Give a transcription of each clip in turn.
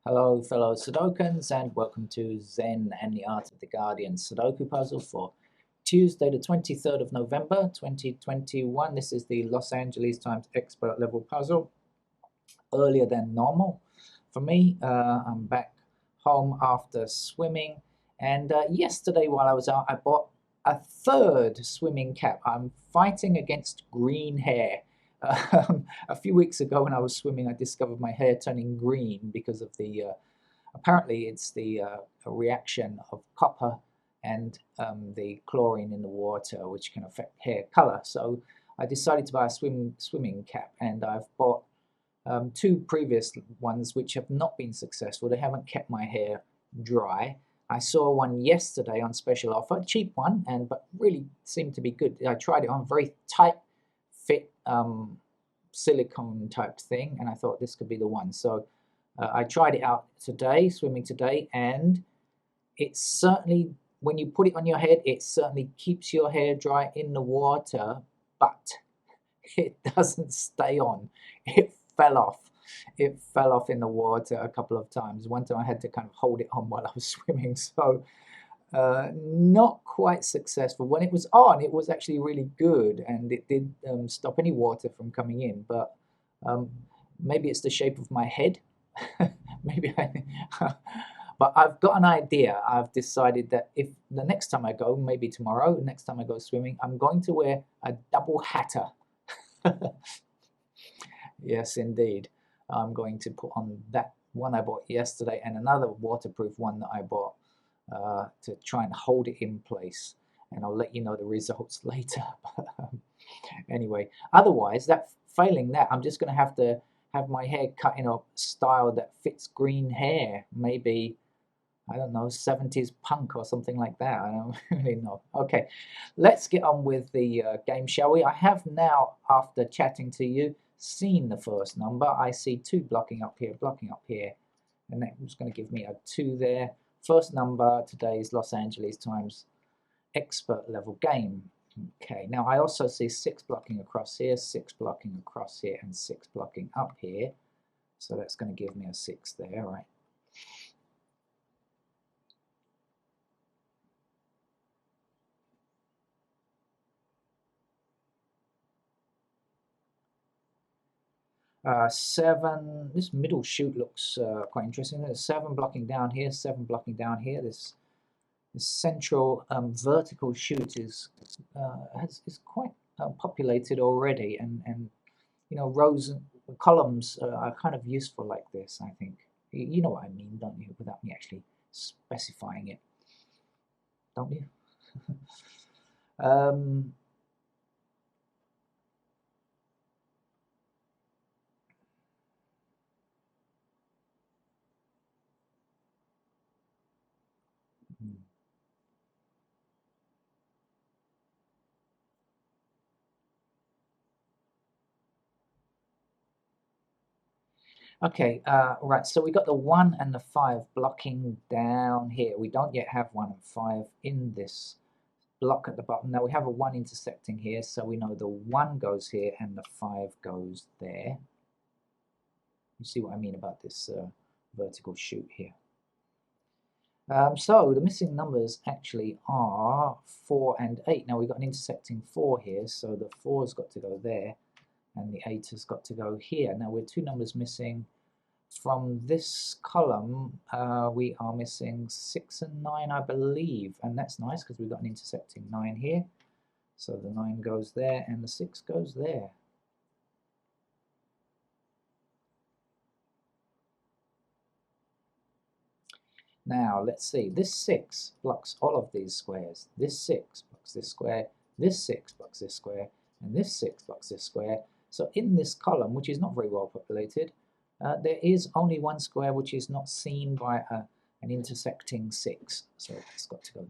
Hello, fellow Sudokans, and welcome to Zen and the Art of the Guardian Sudoku puzzle for Tuesday, the 23rd of November, 2021. This is the Los Angeles Times expert level puzzle, earlier than normal. For me, I'm back home after swimming, and yesterday while I was out, I bought a third swimming cap. I'm fighting against green hair. A few weeks ago when I was swimming, I discovered my hair turning green because of the apparently it's the a reaction of copper and the chlorine in the water, which can affect hair color. So I decided to buy a swimming cap, and I've bought two previous ones which have not been successful. They haven't kept my hair dry. I saw one yesterday on special offer, cheap one, but really seemed to be good. I tried it on, very tight fit silicone type thing, and I thought this could be the one. So I tried it out today, swimming today, and it certainly, when you put it on your head, it certainly keeps your hair dry in the water, but it doesn't stay on. It fell off. It fell off in the water a couple of times. One time I had to kind of hold it on while I was swimming, so not quite successful. When it was on, it was actually really good, and it did stop any water from coming in, but maybe it's the shape of my head. Maybe but I've got an idea. I've decided that if the next time I go, maybe tomorrow, the next time I go swimming, I'm going to wear a double hatter. Yes, indeed. I'm going to put on that one I bought yesterday and another waterproof one that I bought to try and hold it in place. And I'll let you know the results later. Anyway, otherwise, failing that, I'm just going to have my hair cut in a style that fits green hair. Maybe, I don't know, 70s punk or something like that. I don't really know. Okay, let's get on with the game, shall we? I have now, after chatting to you, seen the first number. I see 2 blocking up here, and that's going to give me a 2 there. First number, today's Los Angeles Times expert level game. Okay, now I also see 6 blocking across here, 6 blocking across here, and 6 blocking up here. So that's going to give me a 6 there, right? Seven, this middle chute looks quite interesting. There's 7 blocking down here, 7 blocking down here. This central vertical chute is quite populated already, and you know, rows and columns are kind of useful like this, I think. You know what I mean, don't you, without me actually specifying it, don't you? um, Okay, right, so we got the 1 and the 5 blocking down here. We don't yet have 1 and 5 in this block at the bottom. Now we have a 1 intersecting here, so we know the 1 goes here and the 5 goes there. You see what I mean about this vertical chute here. So the missing numbers actually are 4 and 8. Now we've got an intersecting 4 here, so the 4's got to go there, and the 8 has got to go here. Now we're 2 numbers missing. From this column, we are missing 6 and 9, I believe, and that's nice because we've got an intersecting 9 here. So the 9 goes there, and the 6 goes there. Now, let's see. This 6 blocks all of these squares. This 6 blocks this square, this 6 blocks this square, and this 6 blocks this square. So in this column, which is not very well populated, there is only one square which is not seen by an intersecting 6. So it's got to go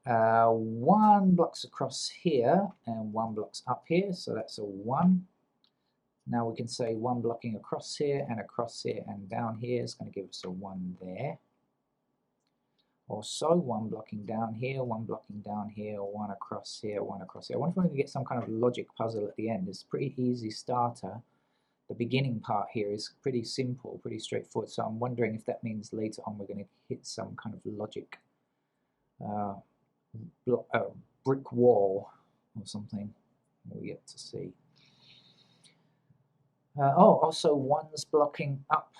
there. 1 blocks across here and 1 blocks up here, so that's a 1. Now we can say 1 blocking across here and down here is going to give us a 1 there. or so. One blocking down here, one blocking down here, one across here, one across here. I wonder if we can get some kind of logic puzzle at the end. It's a pretty easy starter. The beginning part here is pretty simple, pretty straightforward. So I'm wondering if that means later on we're going to hit some kind of logic brick wall or something. We'll yet to see. Oh, also one's blocking up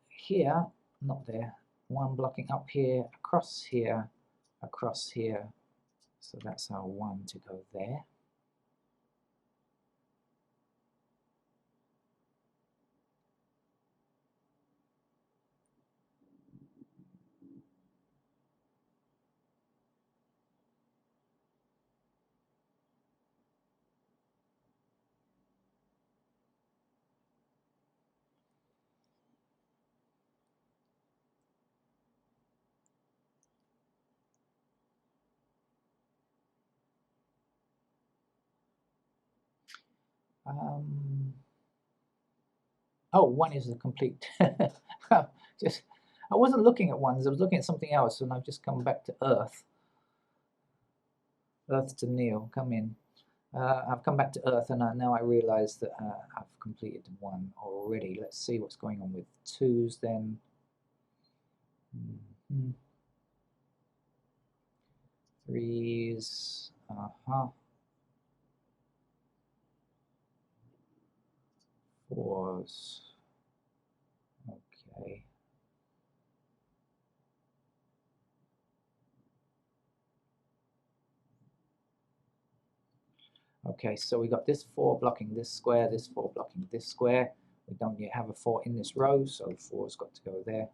here, not there. One blocking up here, across here, across here. So that's our one to go there. Oh, one is the complete. Just, I wasn't looking at ones. I was looking at something else, and I've just come back to Earth. Earth to Neil, come in. I've come back to Earth, and now I realise that I've completed one already. Let's see what's going on with twos then. Threes. Fours. Okay. Okay, so we got this 4 blocking this square, this 4 blocking this square. We don't yet have a 4 in this row, so 4's got to go there.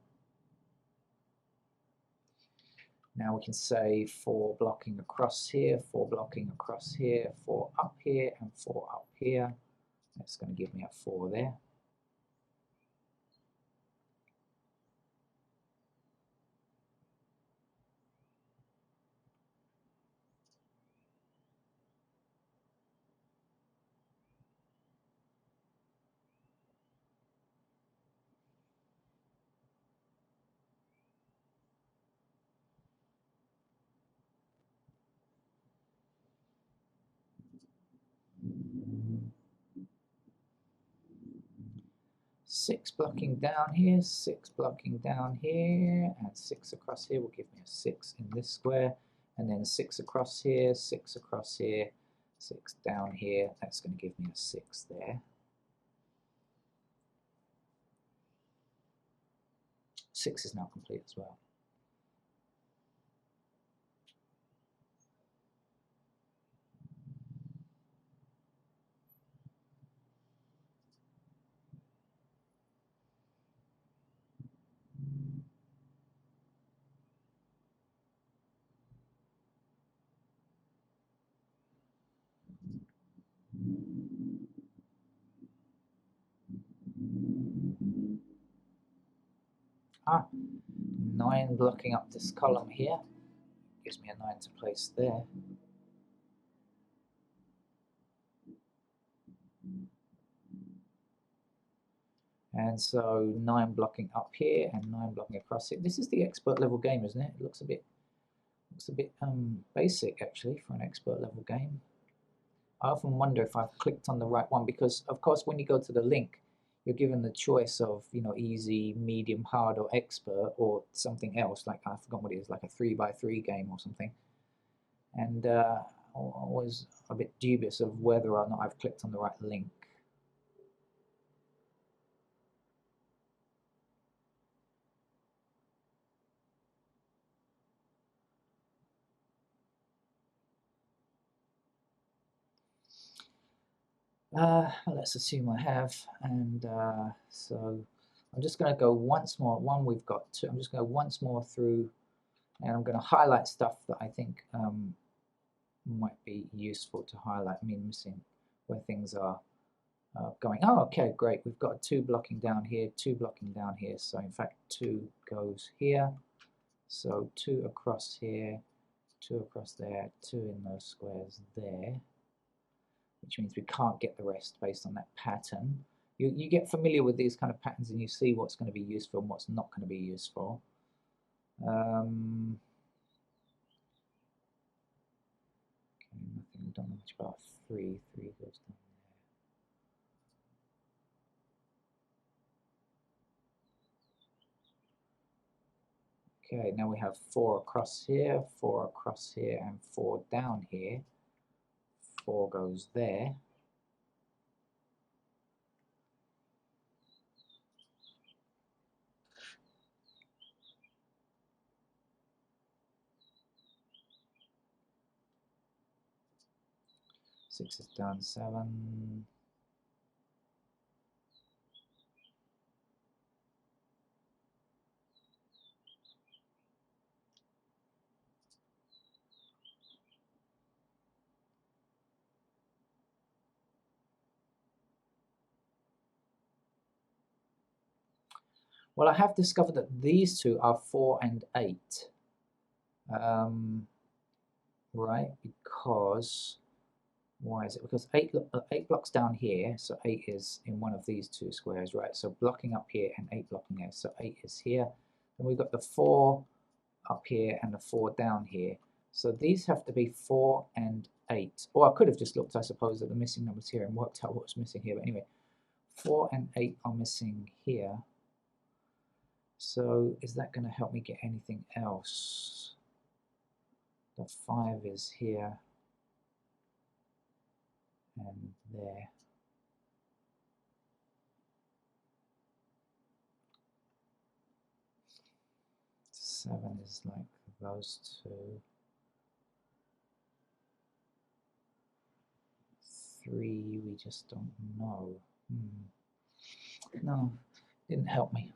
Now we can say 4 blocking across here, 4 blocking across here, 4 up here, and 4 up here. That's going to give me a 4 there. Six blocking down here, 6 blocking down here, and 6 across here will give me a 6 in this square, and then 6 across here, 6 across here, 6 down here. That's going to give me a 6 there. 6 is now complete as well. Ah, 9 blocking up this column here. Gives me a 9 to place there. And so 9 blocking up here and 9 blocking across it. This is the expert level game, isn't it? It looks a bit basic actually for an expert level game. I often wonder if I've clicked on the right one because, of course, when you go to the link, you're given the choice of, you know, easy, medium, hard, or expert, or something else. Like, I forgot what it is, like a 3x3 game or something. And I'm always a bit dubious of whether or not I've clicked on the right link. Let's assume I have, and so I'm just going to go once more. One we've got two. I'm just going to go once more through, and I'm going to highlight stuff that I think might be useful to highlight. I mean, missing where things are going. Oh, okay, great. We've got 2 blocking down here, 2 blocking down here. So in fact, 2 goes here. So 2 across here, 2 across there, 2 in those squares there. Which means we can't get the rest based on that pattern. You get familiar with these kind of patterns and you see what's going to be useful and what's not going to be useful. much about 3? 3 goes down there. Okay, now we have 4 across here, 4 across here, and 4 down here. 4 goes there. Six is done, 7. Well, I have discovered that these two are 4 and 8. Right, because why is it? Because 8 blocks down here, so 8 is in one of these 2 squares, right? So blocking up here and 8 blocking there, so 8 is here. Then we've got the 4 up here and the 4 down here. So these have to be 4 and 8. Or I could have just looked, I suppose, at the missing numbers here and worked out what was missing here. But anyway, 4 and 8 are missing here. So is that going to help me get anything else? The 5 is here and there. Seven is like those 2. 3, we just don't know. No, didn't help me.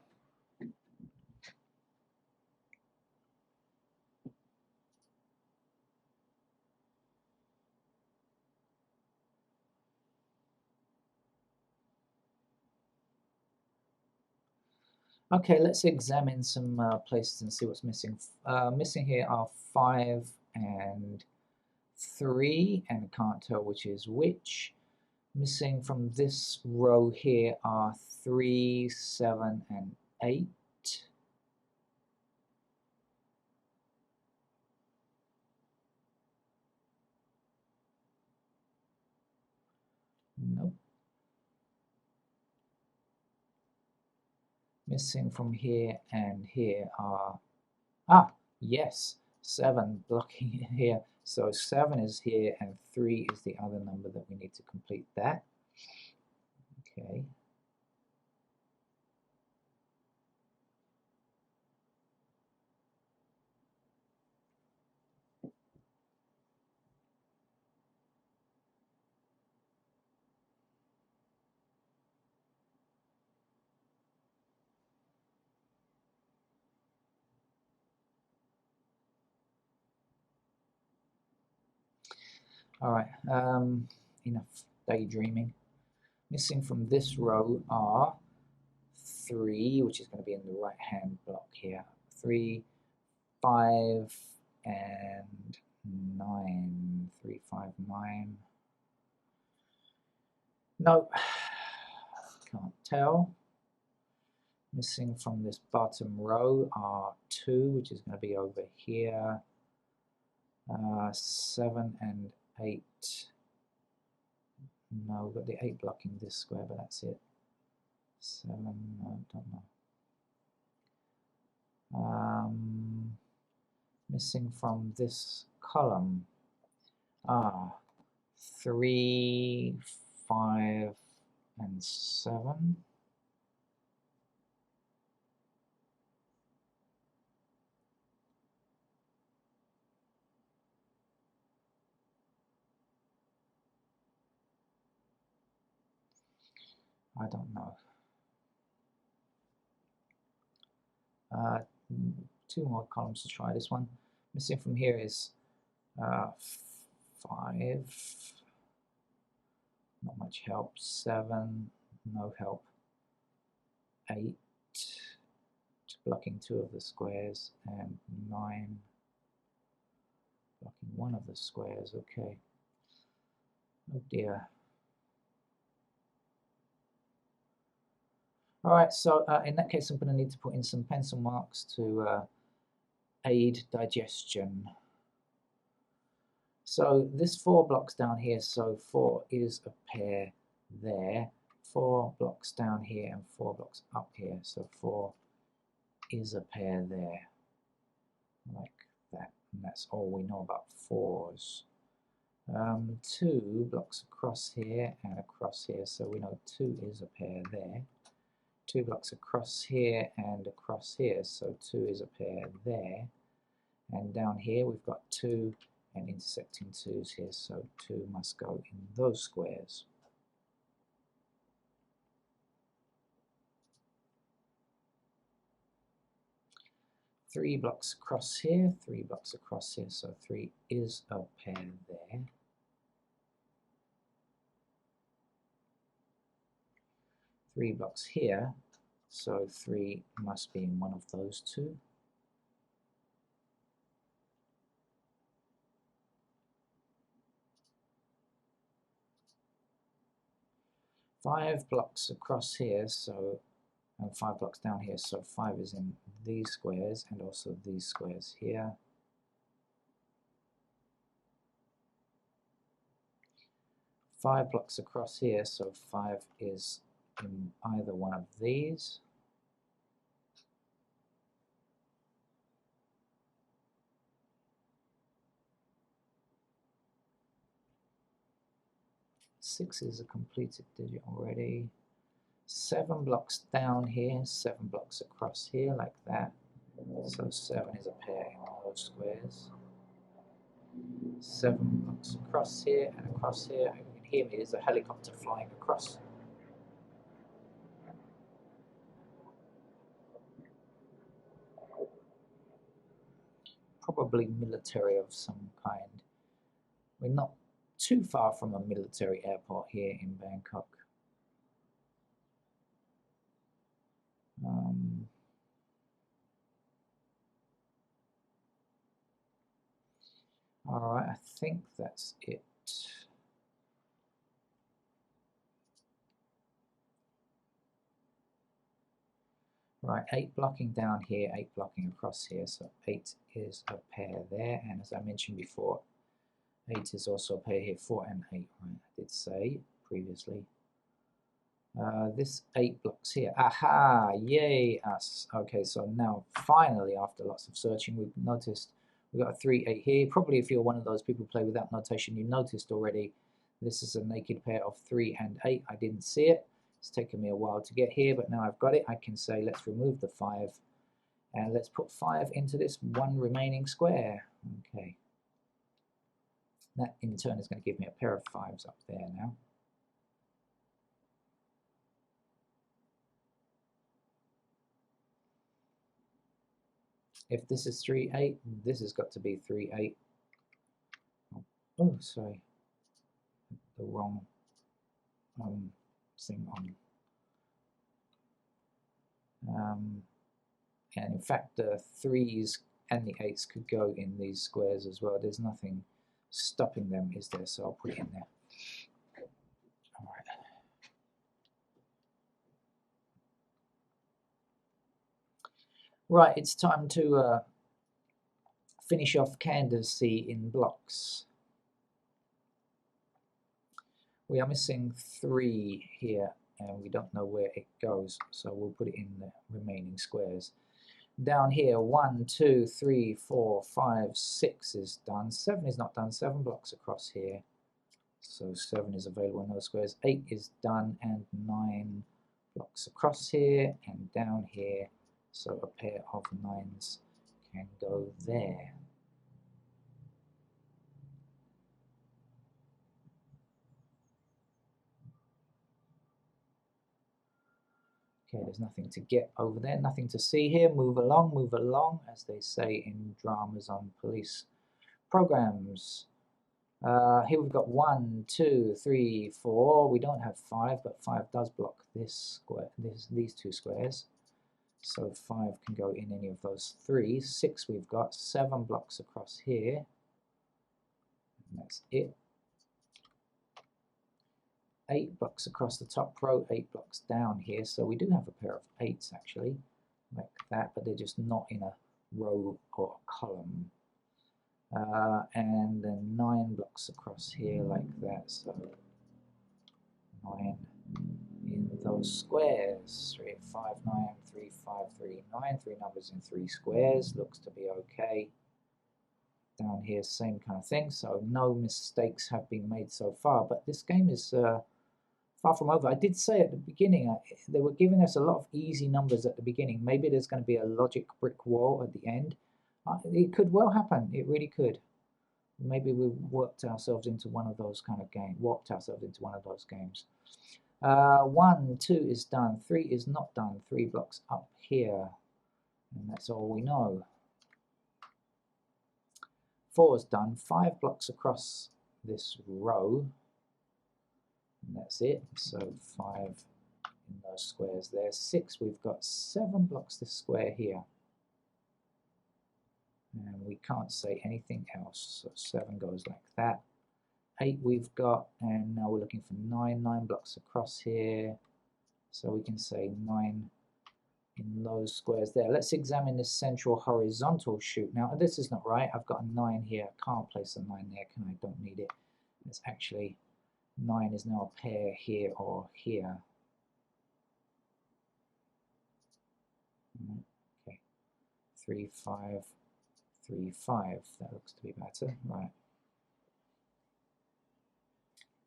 Okay, let's examine some places and see what's missing. Missing here are 5 and 3, and I can't tell which is which. Missing from this row here are 3, 7, and 8. Nope. Missing from here and here are, yes, 7 blocking here. So 7 is here and 3 is the other number that we need to complete that. Okay. All right, enough daydreaming. Missing from this row are 3, which is going to be in the right-hand block here. 3, 5, and 9. 3, 5, 9. Nope, can't tell. Missing from this bottom row are 2, which is going to be over here. 7 and 8. No, we've got the 8 blocking this square, but that's it. 7, no, don't know. Missing from this column are 3, 5, and 7. I don't know. 2 more columns to try this one. Missing from here is 5. Not much help. 7. No help. 8. Just blocking 2 of the squares. And 9. Blocking 1 of the squares. Okay. Oh dear. All right, so in that case, I'm going to need to put in some pencil marks to aid digestion. So this 4 blocks down here, so 4 is a pair there. 4 blocks down here and 4 blocks up here, so 4 is a pair there, like that. And that's all we know about 4s. 2 blocks across here and across here, so we know 2 is a pair there. 2 blocks across here and across here, so 2 is a pair there. And down here we've got 2 and intersecting 2's here, so 2 must go in those squares. Three blocks across here, 3 blocks across here, so 3 is a pair there. 3 blocks here, so 3 must be in one of those 2. 5 blocks across here, so and 5 blocks down here, so 5 is in these squares and also these squares here. 5 blocks across here, so 5 is in either one of these. Six is a completed digit already. 7 blocks down here, 7 blocks across here, like that. So 7 is a pair in those squares. 7 blocks across here and across here. You can hear me, there's a helicopter flying across. Probably military of some kind. We're not too far from a military airport here in Bangkok. Alright, I think that's it. Right, 8 blocking down here, 8 blocking across here, so 8 is a pair there, and as I mentioned before, 8 is also a pair here, 4 and 8, right, I did say previously. This 8 blocks here, aha, yay us. Okay, so now finally, after lots of searching, we've noticed we've got a 3, 8 here. Probably if you're one of those people who play without notation, you noticed already this is a naked pair of 3 and 8. I didn't see it. It's taken me a while to get here, but now I've got it. I can say let's remove the 5 and let's put 5 into this one remaining square. Okay. That in turn is going to give me a pair of 5s up there now. If this is 3, 8, this has got to be 3, 8. Oh, sorry. The wrong thing on. And in fact, the 3's and the 8's could go in these squares as well. There's nothing stopping them, is there? So I'll put it in there. All right. Right, it's time to finish off candidacy in blocks. We are missing 3 here, and we don't know where it goes, so we'll put it in the remaining squares. Down here, 1, 2, 3, 4, 5, 6 is done. 7 is not done. 7 blocks across here, so 7 is available in those squares. 8 is done, and 9 blocks across here and down here, so a pair of 9's can go there. Okay, there's nothing to get over there, nothing to see here. Move along, as they say in dramas on police programs. Here we've got 1, 2, 3, 4. We don't have 5, but 5 does block this square, these 2 squares. So 5 can go in any of those 3. 6 we've got, 7 blocks across here. And that's it. 8 blocks across the top row, 8 blocks down here. So we do have a pair of 8's actually, like that, but they're just not in a row or a column. and then 9 blocks across here like that, so 9 in those squares. 3, 5, 9, 3, 5, 3, 9. 3 numbers in 3 squares, looks to be okay. Down here, same kind of thing, so no mistakes have been made so far, but this game is far from over. I did say at the beginning, they were giving us a lot of easy numbers at the beginning. Maybe there's going to be a logic brick wall at the end. It could well happen, it really could. Maybe we worked ourselves into one of those kind of games, warped ourselves into one of those games. 1, 2 is done, 3 is not done, 3 blocks up here, and that's all we know. 4 is done, 5 blocks across this row, and that's it, so 5 in those squares there. 6, we've got 7 blocks this square here, and we can't say anything else, so 7 goes like that. 8 we've got, and now we're looking for 9 blocks across here, so we can say 9 in those squares there. Let's examine this central horizontal shoot. Now this is not right, I've got a 9 here, I can't place a 9 there, can I? Don't need it. It's actually, 9 is now a pair here or here. Okay, 3, 5, 3, 5, that looks to be better, right.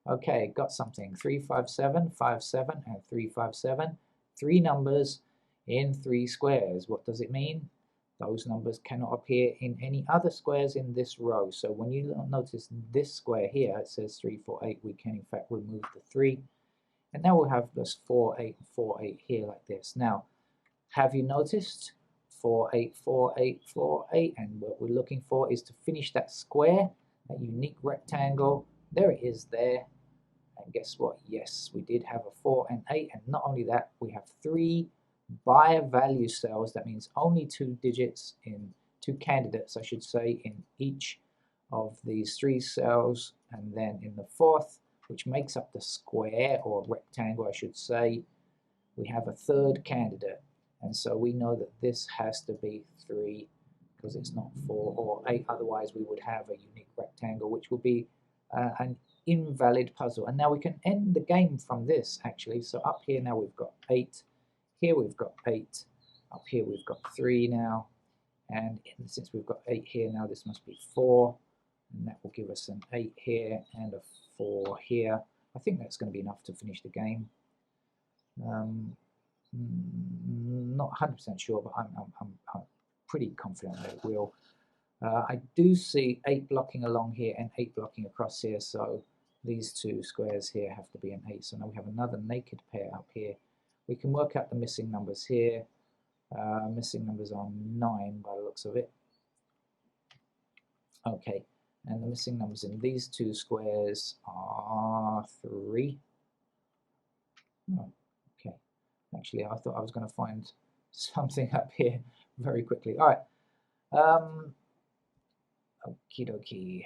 Okay, got something. 3, 5, 7, 5, 7, and 3, 5, 7. 3 numbers in 3 squares. What does it mean? Those numbers cannot appear in any other squares in this row. So when you notice this square here, it says 3, 4, 8, we can in fact remove the 3. And now we'll have this 4, 8, 4, 8 here like this. Now, have you noticed 4, 8, 4, 8, 4, 8? And what we're looking for is to finish that square, that unique rectangle. There it is there. And guess what? Yes, we did have a 4 and 8, and not only that, we have 3 buyer value cells. That means only 2 digits in 2 candidates, I should say, in each of these 3 cells, and then in the 4th, which makes up the square or rectangle, I should say, we have a 3rd candidate, and so we know that this has to be 3 because it's not 4 or 8. Otherwise, we would have a unique rectangle, which would be an invalid puzzle. And now we can end the game from this actually. So up here now we've got 8, here we've got 8, up here we've got 3 now, and since we've got 8 here now, this must be 4, and that will give us an 8 here and a 4 here. I think that's going to be enough to finish the game. Not 100% sure, but I'm pretty confident that it will. I do see 8 blocking along here and 8 blocking across here, so these 2 squares here have to be an 8. So now we have another naked pair up here. We can work out the missing numbers here. Missing numbers are 9 by the looks of it. Okay, and the missing numbers in these 2 squares are 3. Oh, okay, actually I thought I was going to find something up here very quickly. All right. Okie dokie.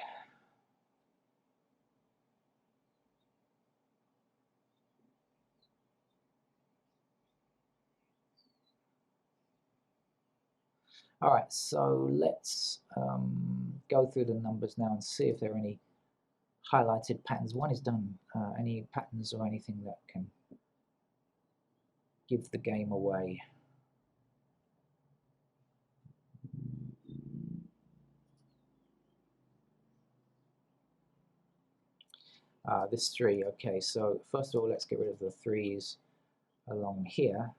All right, so let's go through the numbers now and see if there are any highlighted patterns. One is done. Any patterns or anything that can give the game away. This 3, okay, so first of all let's get rid of the 3's along here,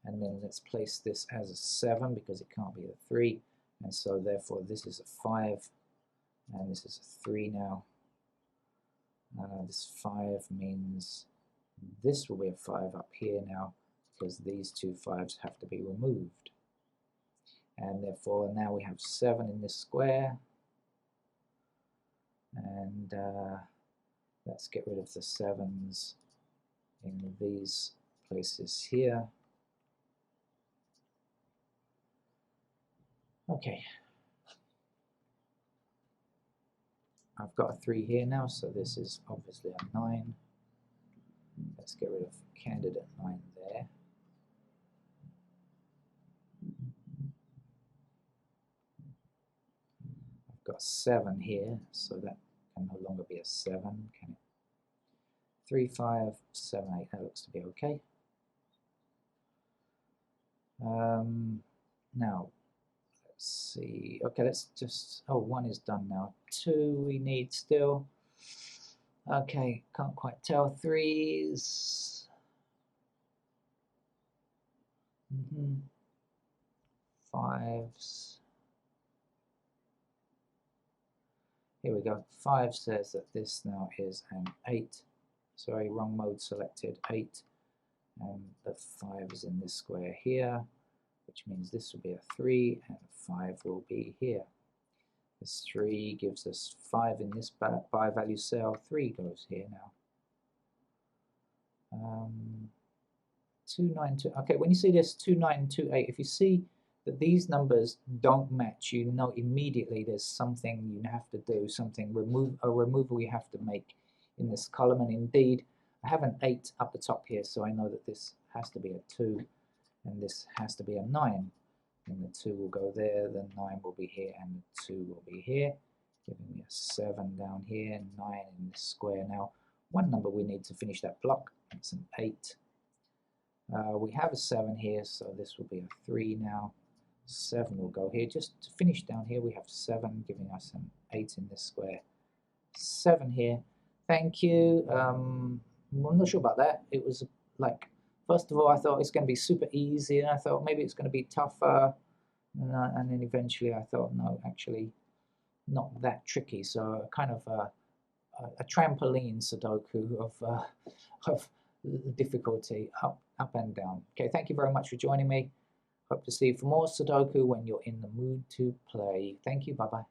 and then let's place this as a 7 because it can't be a 3, and so therefore this is a 5 and this is a 3 now. This 5 means this will be a 5 up here now because these 2 5's have to be removed, and therefore now we have 7 in this square, and let's get rid of the 7's in these places here. Okay, I've got a 3 here now, so this is obviously a 9. Let's get rid of candidate 9 there. got 7 here, so that can no longer be a 7, can it? 3, 5, 7, 8, that looks to be okay. Now, let's see. Okay, let's just, oh, 1 is done now. 2 we need still. Okay, can't quite tell. 3s. 5s. Here we go. 5 says that this now is an 8. Sorry, wrong mode selected. 8. And the 5 is in this square here, which means this will be a 3, and 5 will be here. This 3 gives us 5 in this by value cell. 3 goes here now. 2928. Okay, when you see this 2928, if you see that these numbers don't match, you know immediately there's something you have to do, a removal you have to make in this column. And indeed, I have an 8 up the top here, so I know that this has to be a 2, and this has to be a 9. And the 2 will go there, the 9 will be here, and the 2 will be here, giving me a 7 down here, 9 in this square. Now, one number we need to finish that block, it's an 8. We have a 7 here, so this will be a 3 now. 7 will go here. Just to finish down here, we have 7, giving us an 8 in this square. 7 here. Thank you. I'm not sure about that. It was like, first of all, I thought it's going to be super easy, and I thought maybe it's going to be tougher. And then eventually I thought, no, actually not that tricky. So kind of a trampoline Sudoku of difficulty, up and down. Okay, thank you very much for joining me. Hope to see you for more Sudoku when you're in the mood to play. Thank you, bye-bye.